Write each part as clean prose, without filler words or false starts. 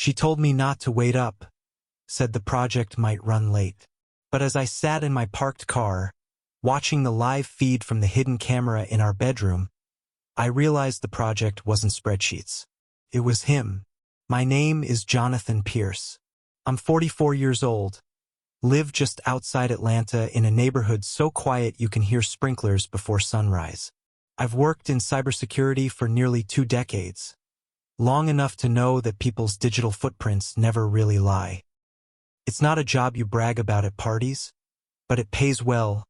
She told me not to wait up, said the project might run late. But as I sat in my parked car, watching the live feed from the hidden camera in our bedroom, I realized the project wasn't spreadsheets. It was him. My name is Jonathan Pierce. I'm 44 years old, live just outside Atlanta in a neighborhood so quiet you can hear sprinklers before sunrise. I've worked in cybersecurity for nearly 2 decades, long enough to know that people's digital footprints never really lie. It's not a job you brag about at parties, but it pays well,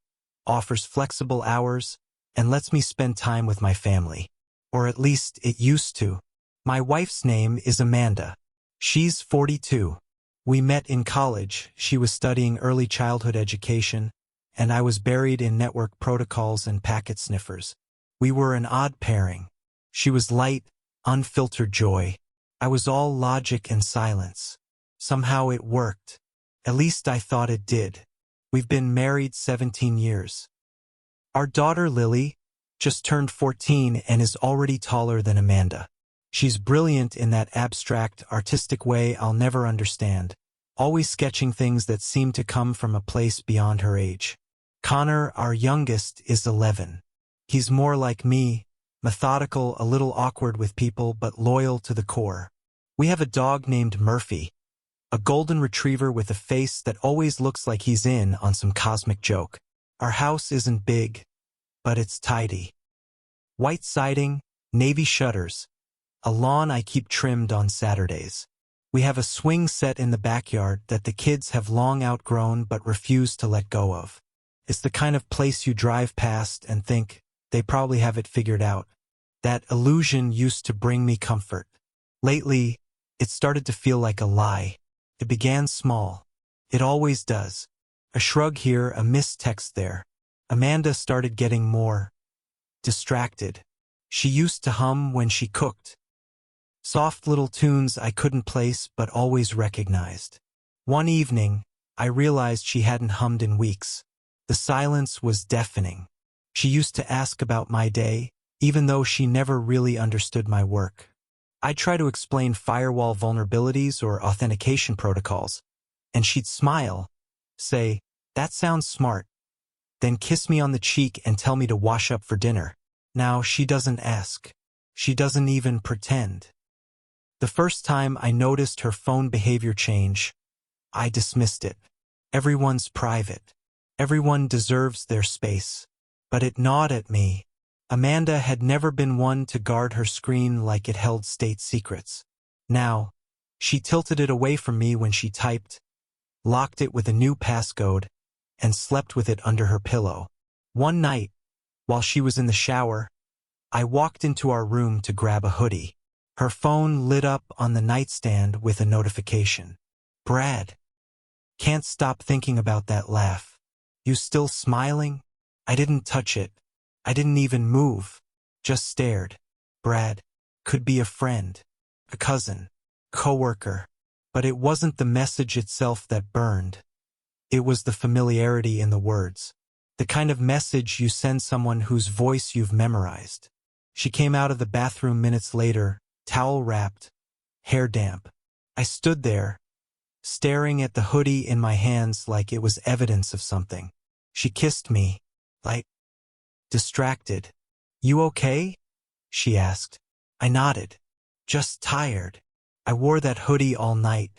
offers flexible hours, and lets me spend time with my family. Or at least it used to. My wife's name is Amanda. She's 42. We met in college. She was studying early childhood education, and I was buried in network protocols and packet sniffers. We were an odd pairing. She was light, unfiltered joy. I was all logic and silence. Somehow it worked. At least I thought it did. We've been married 17 years. Our daughter Lily just turned 14 and is already taller than Amanda. She's brilliant in that abstract, artistic way I'll never understand, always sketching things that seem to come from a place beyond her age. Connor, our youngest, is 11. He's more like me, methodical, a little awkward with people, but loyal to the core. We have a dog named Murphy, a golden retriever with a face that always looks like he's in on some cosmic joke. Our house isn't big, but it's tidy. White siding, navy shutters, a lawn I keep trimmed on Saturdays. We have a swing set in the backyard that the kids have long outgrown but refuse to let go of. It's the kind of place you drive past and think, they probably have it figured out. That illusion used to bring me comfort. Lately, it started to feel like a lie. It began small. It always does. A shrug here, a missed text there. Amanda started getting more distracted. She used to hum when she cooked. Soft little tunes I couldn't place but always recognized. One evening, I realized she hadn't hummed in weeks. The silence was deafening. She used to ask about my day, even though she never really understood my work. I'd try to explain firewall vulnerabilities or authentication protocols, and she'd smile, say, "That sounds smart," then kiss me on the cheek and tell me to wash up for dinner. Now she doesn't ask. She doesn't even pretend. The first time I noticed her phone behavior change, I dismissed it. Everyone's private. Everyone deserves their space. But it gnawed at me. Amanda had never been one to guard her screen like it held state secrets. Now, she tilted it away from me when she typed, locked it with a new passcode, and slept with it under her pillow. One night, while she was in the shower, I walked into our room to grab a hoodie. Her phone lit up on the nightstand with a notification. "Brad. Can't stop thinking about that laugh. You still smiling?" I didn't touch it. I didn't even move. Just stared. Brad. Could be a friend, a cousin, coworker. But it wasn't the message itself that burned. It was the familiarity in the words. The kind of message you send someone whose voice you've memorized. She came out of the bathroom minutes later, towel wrapped, hair damp. I stood there, staring at the hoodie in my hands like it was evidence of something. She kissed me, like, distracted. "You okay?" she asked. I nodded. "Just tired." I wore that hoodie all night.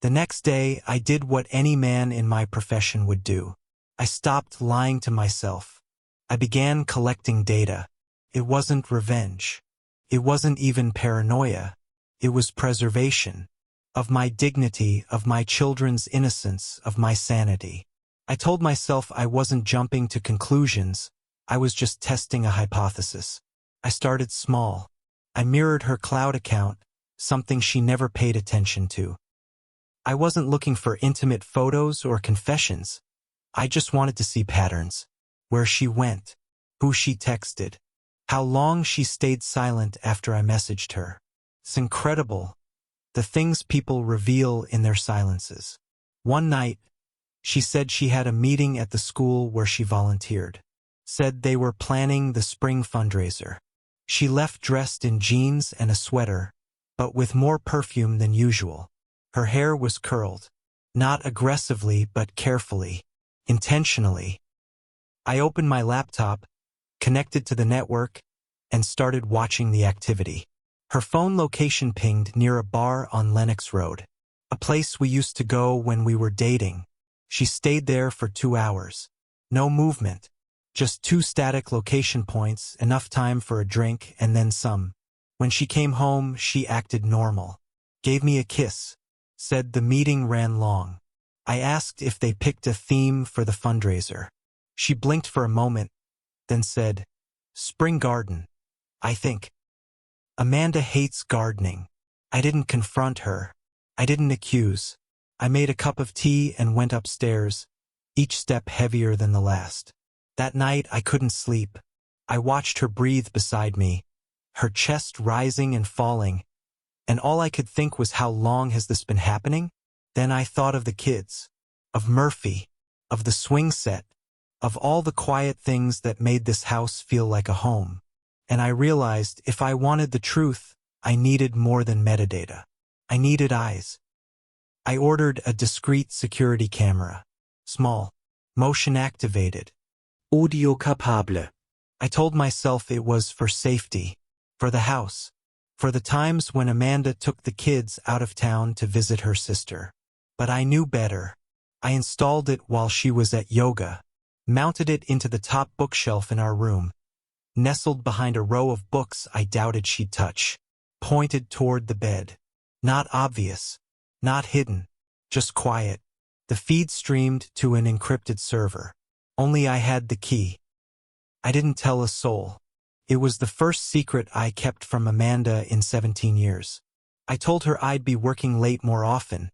The next day, I did what any man in my profession would do. I stopped lying to myself. I began collecting data. It wasn't revenge. It wasn't even paranoia. It was preservation. Of my dignity, of my children's innocence, of my sanity. I told myself I wasn't jumping to conclusions. I was just testing a hypothesis. I started small. I mirrored her cloud account, something she never paid attention to. I wasn't looking for intimate photos or confessions. I just wanted to see patterns. Where she went, who she texted, how long she stayed silent after I messaged her. It's incredible, the things people reveal in their silences. One night, she said she had a meeting at the school where she volunteered. Said they were planning the spring fundraiser. She left dressed in jeans and a sweater, but with more perfume than usual. Her hair was curled. Not aggressively, but carefully. Intentionally. I opened my laptop, connected to the network, and started watching the activity. Her phone location pinged near a bar on Lenox Road. A place we used to go when we were dating. She stayed there for 2 hours. No movement. Just 2 static location points, enough time for a drink and then some. When she came home, she acted normal. Gave me a kiss. Said the meeting ran long. I asked if they picked a theme for the fundraiser. She blinked for a moment, then said, "Spring garden, I think." Amanda hates gardening. I didn't confront her. I didn't accuse. I made a cup of tea and went upstairs, each step heavier than the last. That night I couldn't sleep. I watched her breathe beside me, her chest rising and falling, and all I could think was, how long has this been happening? Then I thought of the kids, of Murphy, of the swing set, of all the quiet things that made this house feel like a home. And I realized if I wanted the truth, I needed more than metadata. I needed eyes. I ordered a discreet security camera. Small. Motion activated. Audio capable. I told myself it was for safety. For the house. For the times when Amanda took the kids out of town to visit her sister. But I knew better. I installed it while she was at yoga. Mounted it into the top bookshelf in our room. Nestled behind a row of books I doubted she'd touch. Pointed toward the bed. Not obvious. Not hidden. Just quiet. The feed streamed to an encrypted server. Only I had the key. I didn't tell a soul. It was the first secret I kept from Amanda in 17 years. I told her I'd be working late more often.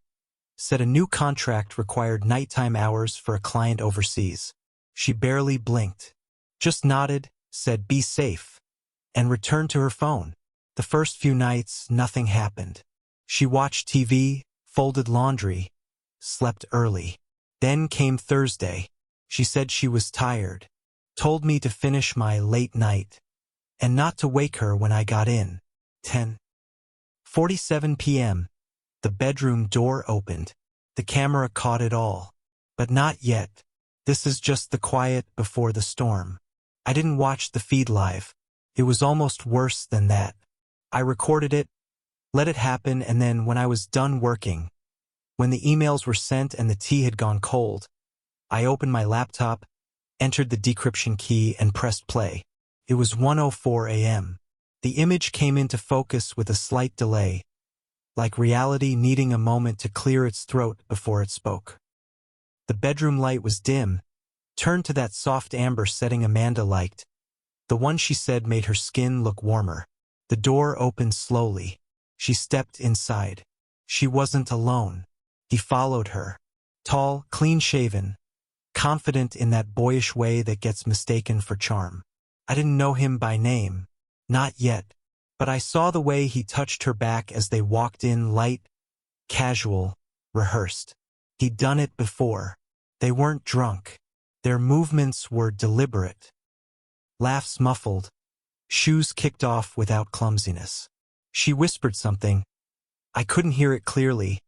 Said a new contract required nighttime hours for a client overseas. She barely blinked. Just nodded, said be safe, and returned to her phone. The first few nights, nothing happened. She watched TV, folded laundry, slept early. Then came Thursday. She said she was tired. Told me to finish my late night, and not to wake her when I got in. 10:47 p.m. The bedroom door opened. The camera caught it all. But not yet. This is just the quiet before the storm. I didn't watch the feed live. It was almost worse than that. I recorded it, let it happen, and then when I was done working, when the emails were sent and the tea had gone cold, I opened my laptop, entered the decryption key, and pressed play. It was 1:04 a.m. The image came into focus with a slight delay, like reality needing a moment to clear its throat before it spoke. The bedroom light was dim, turned to that soft amber setting Amanda liked, the one she said made her skin look warmer. The door opened slowly. She stepped inside. She wasn't alone. He followed her. Tall, clean-shaven, confident in that boyish way that gets mistaken for charm. I didn't know him by name. Not yet. But I saw the way he touched her back as they walked in, light, casual, rehearsed. He'd done it before. They weren't drunk. Their movements were deliberate. Laughs muffled. Shoes kicked off without clumsiness. She whispered something. I couldn't hear it clearly,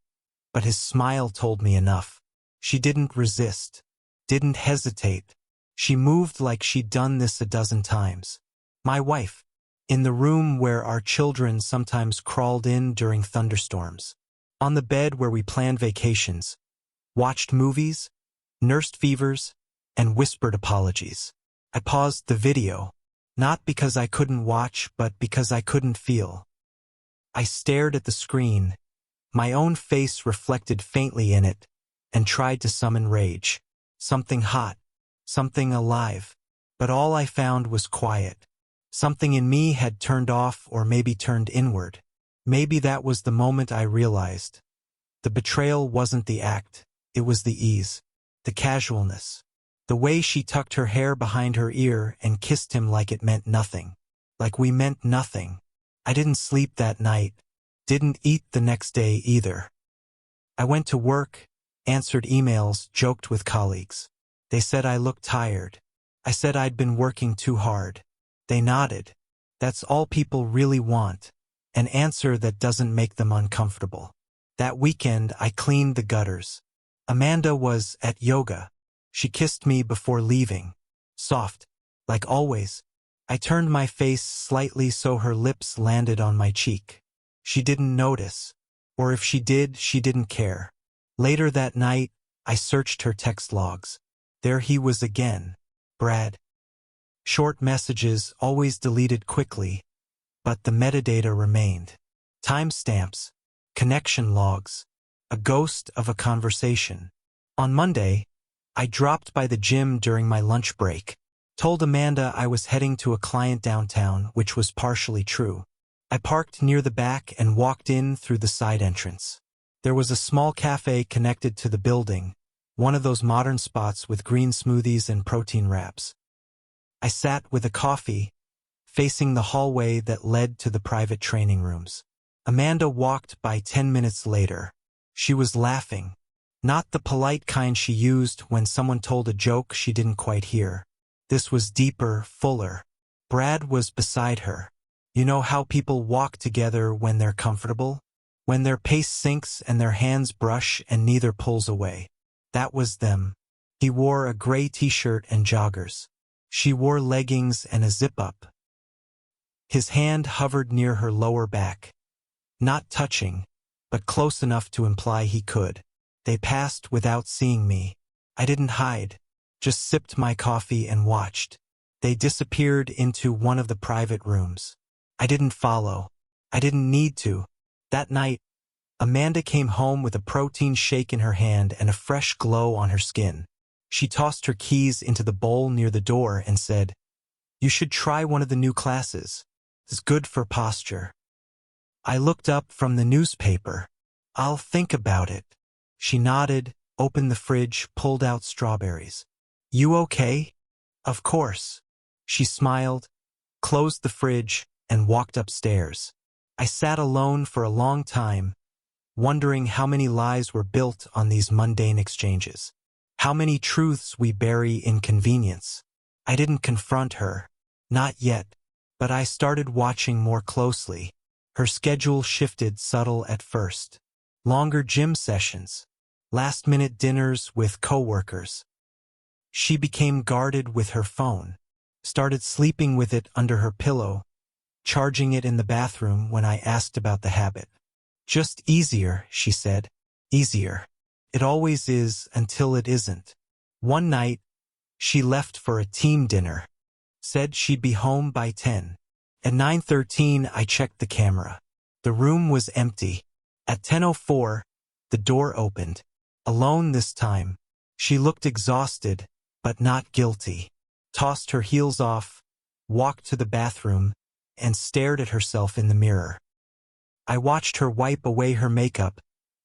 but his smile told me enough. She didn't resist. Didn't hesitate. She moved like she'd done this a dozen times. My wife. In the room where our children sometimes crawled in during thunderstorms. On the bed where we planned vacations. Watched movies, nursed fevers, and whispered apologies. I paused the video, not because I couldn't watch, but because I couldn't feel. I stared at the screen, my own face reflected faintly in it, and tried to summon rage. Something hot, something alive. But all I found was quiet. Something in me had turned off, or maybe turned inward. Maybe that was the moment I realized. The betrayal wasn't the act, it was the ease, the casualness. The way she tucked her hair behind her ear and kissed him like it meant nothing. Like we meant nothing. I didn't sleep that night. Didn't eat the next day either. I went to work, answered emails, joked with colleagues. They said I looked tired. I said I'd been working too hard. They nodded. That's all people really want. An answer that doesn't make them uncomfortable. That weekend, I cleaned the gutters. Amanda was at yoga. She kissed me before leaving. Soft. Like always. I turned my face slightly so her lips landed on my cheek. She didn't notice. Or if she did, she didn't care. Later that night, I searched her text logs. There he was again. Brad. Short messages, always deleted quickly, but the metadata remained. Timestamps, connection logs, a ghost of a conversation. On Monday, I dropped by the gym during my lunch break. Told Amanda I was heading to a client downtown, which was partially true. I parked near the back and walked in through the side entrance. There was a small cafe connected to the building, one of those modern spots with green smoothies and protein wraps. I sat with a coffee, facing the hallway that led to the private training rooms. Amanda walked by 10 minutes later. She was laughing. Not the polite kind she used when someone told a joke she didn't quite hear. This was deeper, fuller. Brad was beside her. You know how people walk together when they're comfortable? When their pace sinks and their hands brush and neither pulls away. That was them. He wore a gray t-shirt and joggers. She wore leggings and a zip-up. His hand hovered near her lower back. Not touching, but close enough to imply he could. They passed without seeing me. I didn't hide, just sipped my coffee and watched. They disappeared into one of the private rooms. I didn't follow. I didn't need to. That night, Amanda came home with a protein shake in her hand and a fresh glow on her skin. She tossed her keys into the bowl near the door and said, "You should try one of the new classes. It's good for posture." I looked up from the newspaper. "I'll think about it." She nodded, opened the fridge, pulled out strawberries. "You okay?" "Of course." She smiled, closed the fridge, and walked upstairs. I sat alone for a long time, wondering how many lies were built on these mundane exchanges. How many truths we bury in convenience. I didn't confront her. Not yet. But I started watching more closely. Her schedule shifted, subtle at first. Longer gym sessions. Last-minute dinners with coworkers. She became guarded with her phone. Started sleeping with it under her pillow. Charging it in the bathroom when I asked about the habit. "Just easier," she said. "Easier. It always is until it isn't." One night, she left for a team dinner. Said she'd be home by 10. At 9:13, I checked the camera. The room was empty. At 10:04, the door opened. Alone this time. She looked exhausted, but not guilty. Tossed her heels off, walked to the bathroom, and stared at herself in the mirror. I watched her wipe away her makeup,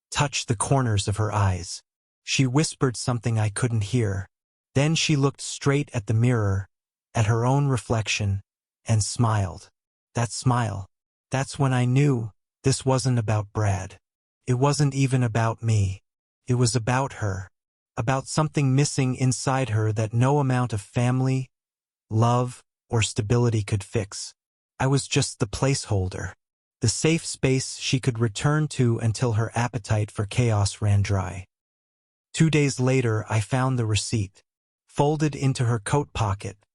touch the corners of her eyes. She whispered something I couldn't hear. Then she looked straight at the mirror, at her own reflection, and smiled. That smile. That's when I knew this wasn't about Brad. It wasn't even about me. It was about her. About something missing inside her that no amount of family, love, or stability could fix. I was just the placeholder. The safe space she could return to until her appetite for chaos ran dry. 2 days later, I found the receipt, folded into her coat pocket,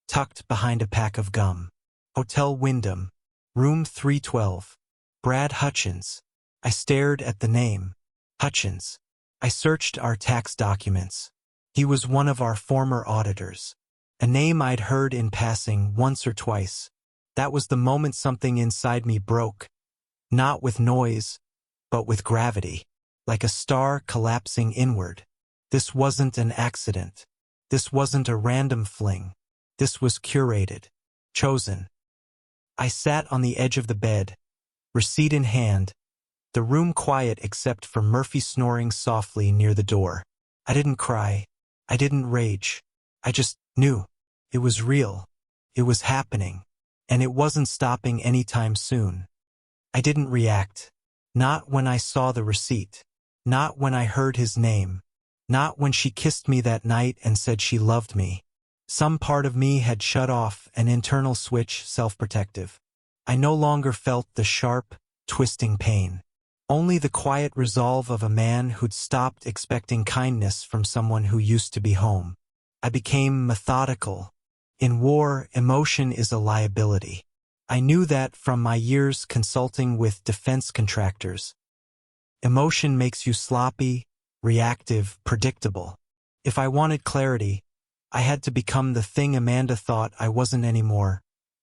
tucked behind a pack of gum. Hotel Wyndham, room 312. Brad Hutchins. I stared at the name. Hutchins. I searched our tax documents. He was one of our former auditors. A name I'd heard in passing once or twice. That was the moment something inside me broke. Not with noise, but with gravity. Like a star collapsing inward. This wasn't an accident. This wasn't a random fling. This was curated. Chosen. I sat on the edge of the bed, receipt in hand, the room quiet except for Murphy snoring softly near the door. I didn't cry. I didn't rage. I just knew. It was real. It was happening. And it wasn't stopping anytime soon. I didn't react. Not when I saw the receipt. Not when I heard his name. Not when she kissed me that night and said she loved me. Some part of me had shut off, an internal switch, self-protective. I no longer felt the sharp, twisting pain. Only the quiet resolve of a man who'd stopped expecting kindness from someone who used to be home. I became methodical. In war, emotion is a liability. I knew that from my years consulting with defense contractors. Emotion makes you sloppy, reactive, predictable. If I wanted clarity, I had to become the thing Amanda thought I wasn't anymore: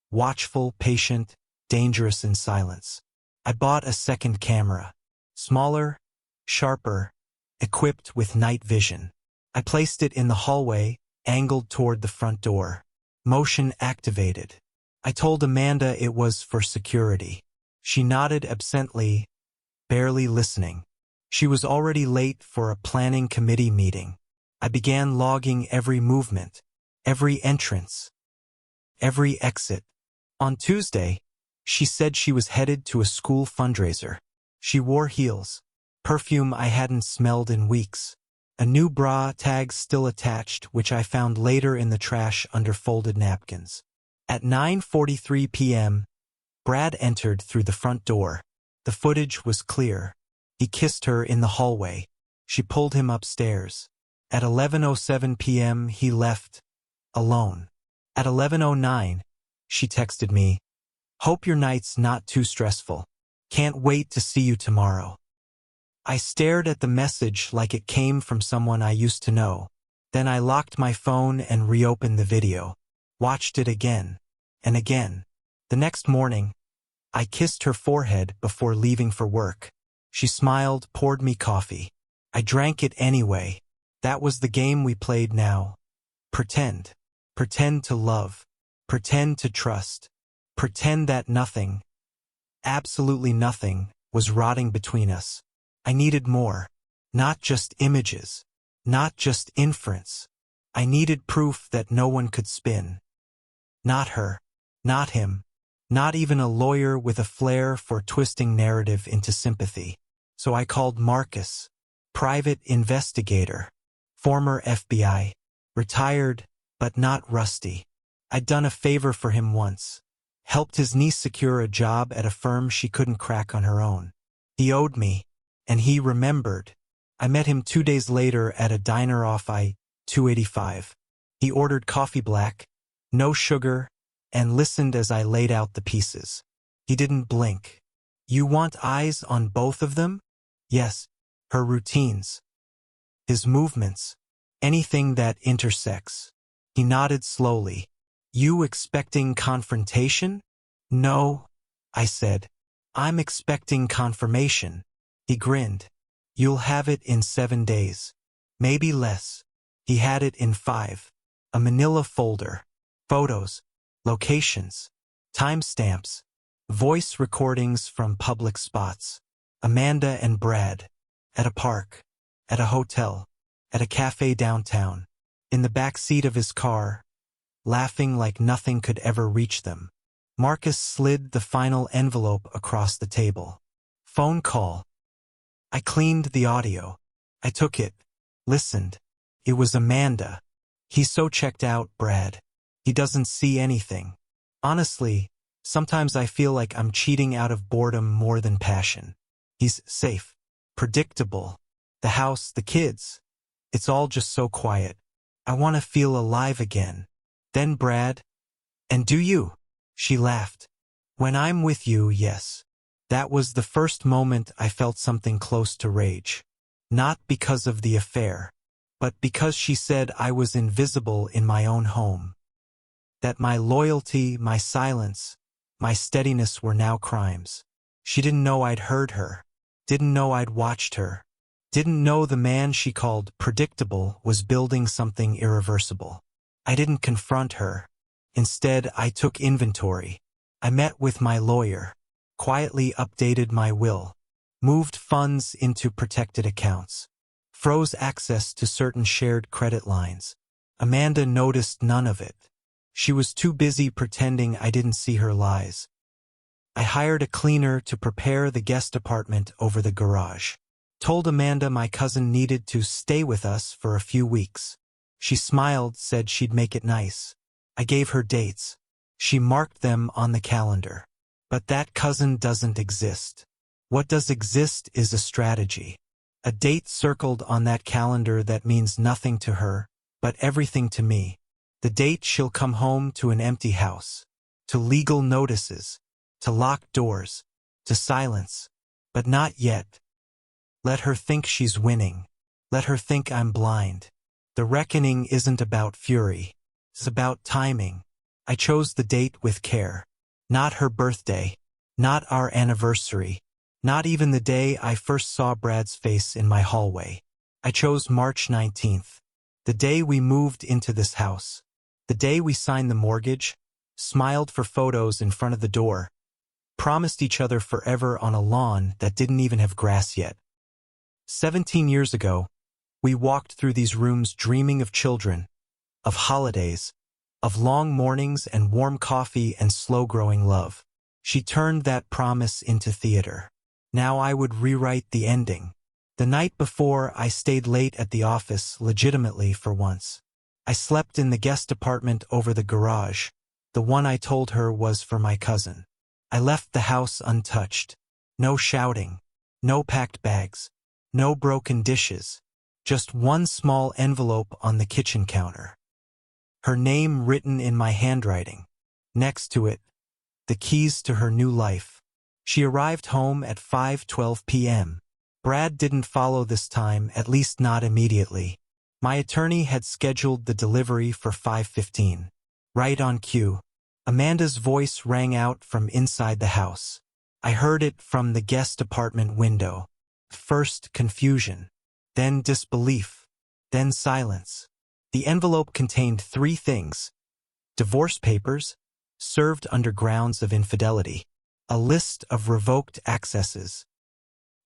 watchful, patient, dangerous in silence. I bought a second camera. Smaller, sharper, equipped with night vision. I placed it in the hallway, angled toward the front door. Motion activated. I told Amanda it was for security. She nodded absently, barely listening. She was already late for a planning committee meeting. I began logging every movement, every entrance, every exit. On Tuesday, she said she was headed to a school fundraiser. She wore heels, perfume I hadn't smelled in weeks, a new bra, tag still attached, which I found later in the trash under folded napkins. At 9:43 p.m., Brad entered through the front door. The footage was clear. He kissed her in the hallway. She pulled him upstairs. At 11:07 p.m., he left, alone. At 11:09, she texted me, "Hope your night's not too stressful. Can't wait to see you tomorrow." I stared at the message like it came from someone I used to know. Then I locked my phone and reopened the video. Watched it again and again. The next morning, I kissed her forehead before leaving for work. She smiled, poured me coffee. I drank it anyway. That was the game we played now. Pretend. Pretend to love. Pretend to trust. Pretend that nothing, absolutely nothing, was rotting between us. I needed more. Not just images. Not just inference. I needed proof that no one could spin. Not her. Not him. Not even a lawyer with a flair for twisting narrative into sympathy. So I called Marcus, private investigator, former FBI, retired, but not rusty. I'd done a favor for him once. Helped his niece secure a job at a firm she couldn't crack on her own. He owed me, and he remembered. I met him 2 days later at a diner off I-285. He ordered coffee black, no sugar, and listened as I laid out the pieces. He didn't blink. "You want eyes on both of them?" Yes, her routines, his movements, anything that intersects. He nodded slowly. "You expecting confrontation?" "No," I said. "I'm expecting confirmation." He grinned. "You'll have it in 7 days. Maybe less." He had it in 5. A manila folder. Photos, locations, timestamps, voice recordings from public spots. Amanda and Brad. At a park. At a hotel. At a cafe downtown. In the back seat of his car, laughing like nothing could ever reach them. Marcus slid the final envelope across the table. Phone call. I cleaned the audio. I took it. Listened. It was Amanda. "He's so checked out, Brad. He doesn't see anything. Honestly, sometimes I feel like I'm cheating out of boredom more than passion. He's safe. Predictable. The house, the kids. It's all just so quiet. I want to feel alive again." Then Brad, "And do you?" She laughed. "When I'm with you, yes." That was the first moment I felt something close to rage. Not because of the affair, but because she said I was invisible in my own home. That my loyalty, my silence, my steadiness were now crimes. She didn't know I'd heard her. Didn't know I'd watched her. Didn't know the man she called predictable was building something irreversible. I didn't confront her. Instead, I took inventory. I met with my lawyer, quietly updated my will, moved funds into protected accounts, froze access to certain shared credit lines. Amanda noticed none of it. She was too busy pretending I didn't see her lies. I hired a cleaner to prepare the guest apartment over the garage. Told Amanda my cousin needed to stay with us for a few weeks. She smiled, said she'd make it nice. I gave her dates. She marked them on the calendar. But that cousin doesn't exist. What does exist is a strategy. A date circled on that calendar that means nothing to her, but everything to me. The date she'll come home to an empty house, to legal notices, to locked doors, to silence. But not yet. Let her think she's winning. Let her think I'm blind. The reckoning isn't about fury. It's about timing. I chose the date with care. Not her birthday. Not our anniversary. Not even the day I first saw Brad's face in my hallway. I chose March 19th. The day we moved into this house. The day we signed the mortgage, smiled for photos in front of the door, promised each other forever on a lawn that didn't even have grass yet. 17 years ago, we walked through these rooms dreaming of children, of holidays, of long mornings and warm coffee and slow-growing love. She turned that promise into theater. Now I would rewrite the ending. The night before, I stayed late at the office legitimately for once. I slept in the guest apartment over the garage, the one I told her was for my cousin. I left the house untouched. No shouting, no packed bags, no broken dishes, just one small envelope on the kitchen counter. Her name written in my handwriting. Next to it, the keys to her new life. She arrived home at 5:12 p.m. Brad didn't follow this time, at least not immediately. My attorney had scheduled the delivery for 5:15. Right on cue, Amanda's voice rang out from inside the house. I heard it from the guest apartment window. First confusion, then disbelief, then silence. The envelope contained 3 things: divorce papers, served under grounds of infidelity, a list of revoked accesses,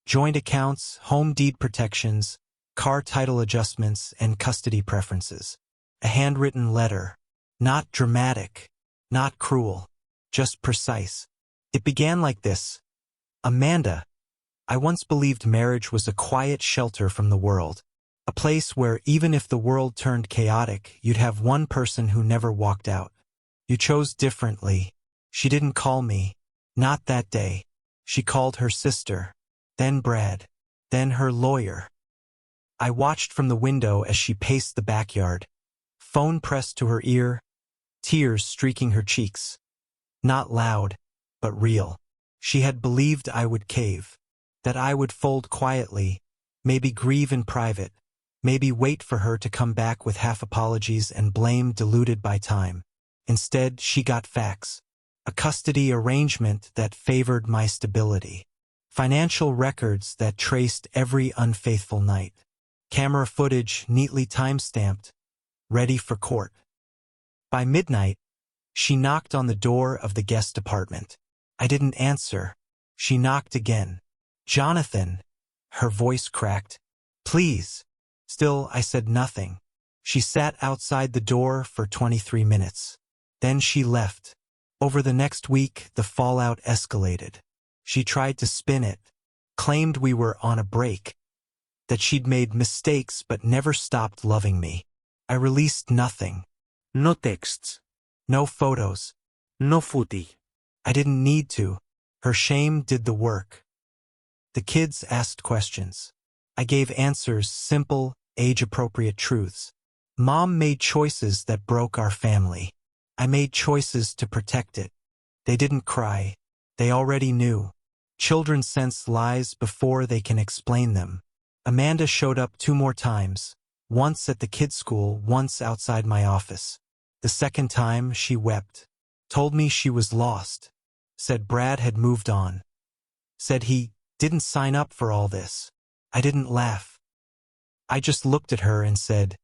joint accounts, home deed protections, car title adjustments, and custody preferences. A handwritten letter. Not dramatic, not cruel, just precise. It began like this: Amanda, I once believed marriage was a quiet shelter from the world. A place where even if the world turned chaotic, you'd have one person who never walked out. You chose differently. She didn't call me. Not that day. She called her sister, then Brad, then her lawyer. I watched from the window as she paced the backyard, phone pressed to her ear, tears streaking her cheeks. Not loud, but real. She had believed I would cave, that I would fold quietly, maybe grieve in private, maybe wait for her to come back with half apologies and blame diluted by time. Instead, she got facts. A custody arrangement that favored my stability. Financial records that traced every unfaithful night. Camera footage neatly time-stamped, ready for court. By midnight, she knocked on the door of the guest apartment. I didn't answer. She knocked again. Jonathan, her voice cracked. Please. Still, I said nothing. She sat outside the door for 23 minutes. Then she left. Over the next week, the fallout escalated. She tried to spin it, claimed we were on a break, that she'd made mistakes but never stopped loving me. I released nothing. No texts. No photos. No footage. I didn't need to. Her shame did the work. The kids asked questions. I gave answers, simple, age-appropriate truths. Mom made choices that broke our family. I made choices to protect it. They didn't cry. They already knew. Children sense lies before they can explain them. Amanda showed up 2 more times, once at the kids' school, once outside my office. The second time, she wept, told me she was lost, said Brad had moved on, said he didn't sign up for all this. I didn't laugh. I just looked at her and said,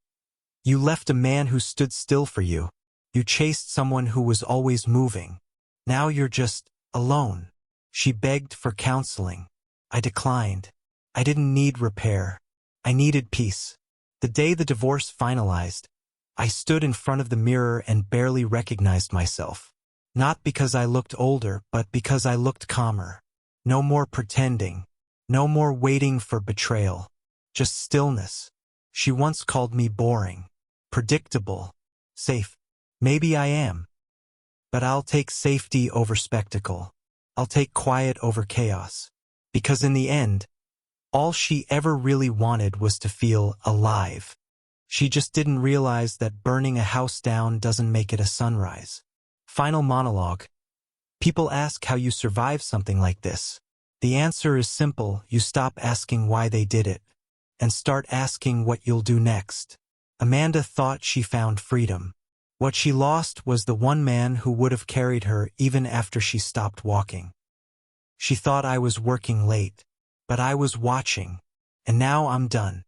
"You left a man who stood still for you. You chased someone who was always moving. Now you're just alone." She begged for counseling. I declined. I didn't need repair. I needed peace. The day the divorce finalized, I stood in front of the mirror and barely recognized myself. Not because I looked older, but because I looked calmer. No more pretending. No more waiting for betrayal. Just stillness. She once called me boring, predictable, safe. Maybe I am. But I'll take safety over spectacle. I'll take quiet over chaos. Because in the end, all she ever really wanted was to feel alive. She just didn't realize that burning a house down doesn't make it a sunrise. Final monologue. People ask how you survive something like this. The answer is simple: you stop asking why they did it, and start asking what you'll do next. Amanda thought she found freedom. What she lost was the one man who would have carried her even after she stopped walking. She thought I was working late, but I was watching, and now I'm done.